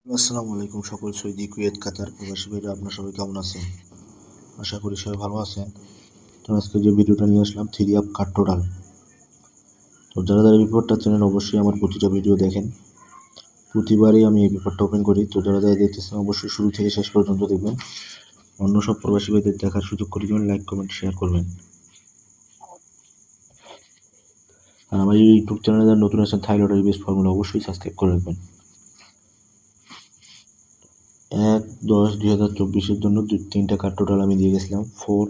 আসসালামু আলাইকুম সকল সৌদি কুয়েত কাতার প্রবাসী ভাইরা, আপনার সবাই কেমন আছেন? আশা করি সবাই ভালো আছেন। তো আজকে যে ভিডিওটা নিয়ে আসলাম 3 অ্যাপ কাট টোটাল। তো যারা এই পেপারটা চেনেন অবশ্যই আমার প্রতিটা ভিডিও দেখেন। প্রতিবারই আমি এই পেপারটা ওপেন করি। তো যারা দেখতেছেন অবশ্যই শুরু থেকে শেষ পর্যন্ত দেখবেন। অন্য সব প্রবাসী ভাইদের দেখার সুযোগ করে দেবেন, লাইক কমেন্ট শেয়ার করবেন। আর আমার এই ইউটিউব চ্যানেলে যারা নতুন আছেন থাইলয়েড বেস্ট ফর্মুলা অবশ্যই সাবস্ক্রাইব করে রাখবেন। 1/10/2024 জন্য 3টা কার্ড টোটাল আমি দিয়ে গেছিলাম 4,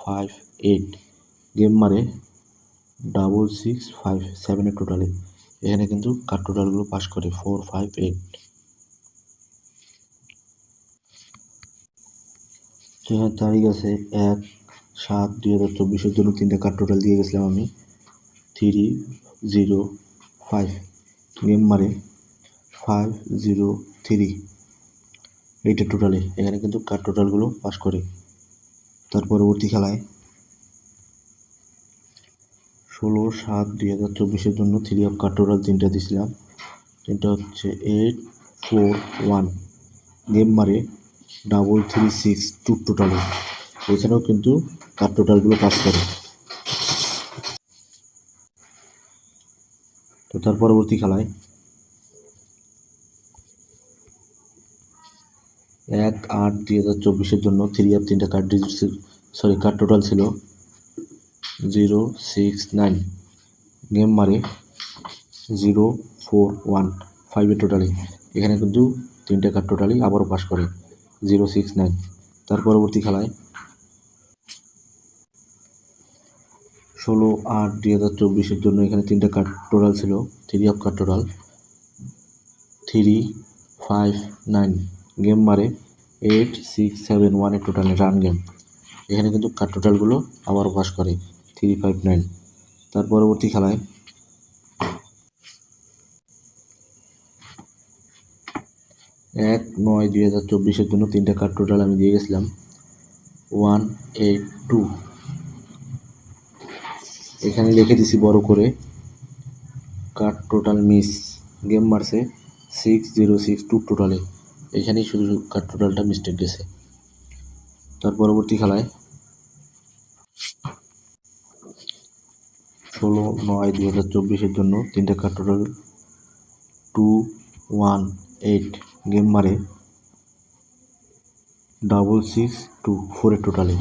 5, 8। গেম মারে 6, 6, 5, 7 টোটালে। এখানে কিন্তু কার্ড টোটালগুলো পাস করে 4, 5, 8। তো এখানে তারিখ আছে 1/7/2024 জন্য 3টা কার্ড টোটাল দিয়ে গেছিলাম আমি 3, 0, 5। গেম মারে 5, 0, 3। এইটা টোটালে এখানে কিন্তু কার্ড টোটালগুলো পাস করে। তার পরবর্তী খেলায় 16/7/2024 জন্য 3 অ্যাপ কার্ড টোটাল 3টা দিয়েছিলাম। 3টা হচ্ছে 8, 4, 1। গেম মারে 3, 6, 2 টোটালে। এখানেও কিন্তু কার্ড টোটালগুলো পাস করে। তো তার পরবর্তী খেলায় 1/8/2024 জন্য 3 অ্যাপ 3টা কার্ড টোটাল ছিল 0, 6, 9। গেম মারে 0, 4, 1, 5 টোটালি। এখানে কিন্তু 3টা কার্ড টোটালি আবারও পাস করে 0, 6, 9। তার পরবর্তী খেলায় 16/8/2024 জন্য এখানে 3টা কার্ড টোটাল ছিল 3 অফ কার্ড টোটাল 3, 5, 9। গেম মারে 8, 6, 7, 1 টোটালে রান গেম। এখানে কিন্তু কার্ড টোটালগুলো আবারও পাস করে 3, 5, 9। তার পরবর্তী খেলায় 1/9/2024 জন্য 3টা কার্ড টোটাল আমি দিয়ে গেছিলাম 1, 8, 2। এখানে লিখে দিছি বড় করে কার্ড টোটাল মিস। গেম মারছে 6, 0, 6, 2 টোটালে। এখানেই শুধু কার্ড টোটালটা মিস্টেক গেছে। তার পরবর্তী খেলায় 16/9/2024 জন্য 3টা কার্ড টোটাল 2, 1, 8। গেম মারে 6, 2, 4 টোটালে।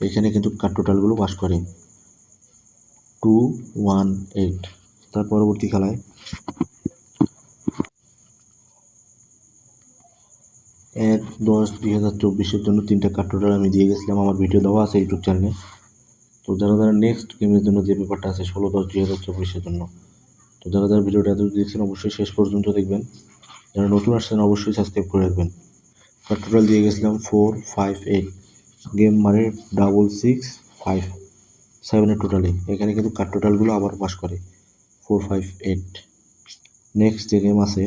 এখানে কিন্তু কার্ড টোটালগুলো পাস করে 2, 1, 8। তার পরবর্তী খেলায় 1/10/2024 জন্য 3টা কার্ড টোটাল আমি দিয়ে গেছিলাম। আমার ভিডিও দেওয়া আছে ইউটিউব চ্যানেলে। তো যারা নেক্সট গেমের জন্য যে পেপারটা আছে 16/10/2024 জন্য, তো যারা ভিডিওটা এত দেখছেন অবশ্যই শেষ পর্যন্ত দেখবেন। যারা নতুন আসছেন অবশ্যই সাবস্ক্রাইব করে রাখবেন। কার্ড টোটাল দিয়ে গেছিলাম 4, 5, 8। গেম মারে 6, 5, 7 টোটালে। এখানে কিন্তু কার্ড টোটালগুলো আবার পাস করে 4, 5, 8। নেক্সট যে গেম আছে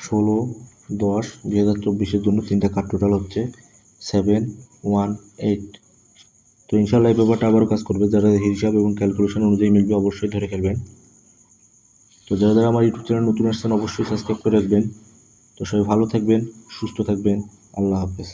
16/10/2024 জন্য 3টা কার্ড টোটাল হচ্ছে 7, 1, 8। তো ইনশাল্লাহ এই পেপারটা আবারও কাজ করবে। যারা হিসাব এবং ক্যালকুলেশন অনুযায়ী মিলবে অবশ্যই ধরে খেলবেন। তো যারা আমার ইউটিউব চ্যানেল নতুন আসছেন অবশ্যই সাবস্ক্রাইব করে রাখবেন। তো সবাই ভালো থাকবেন, সুস্থ থাকবেন। আল্লাহ হাফেজ।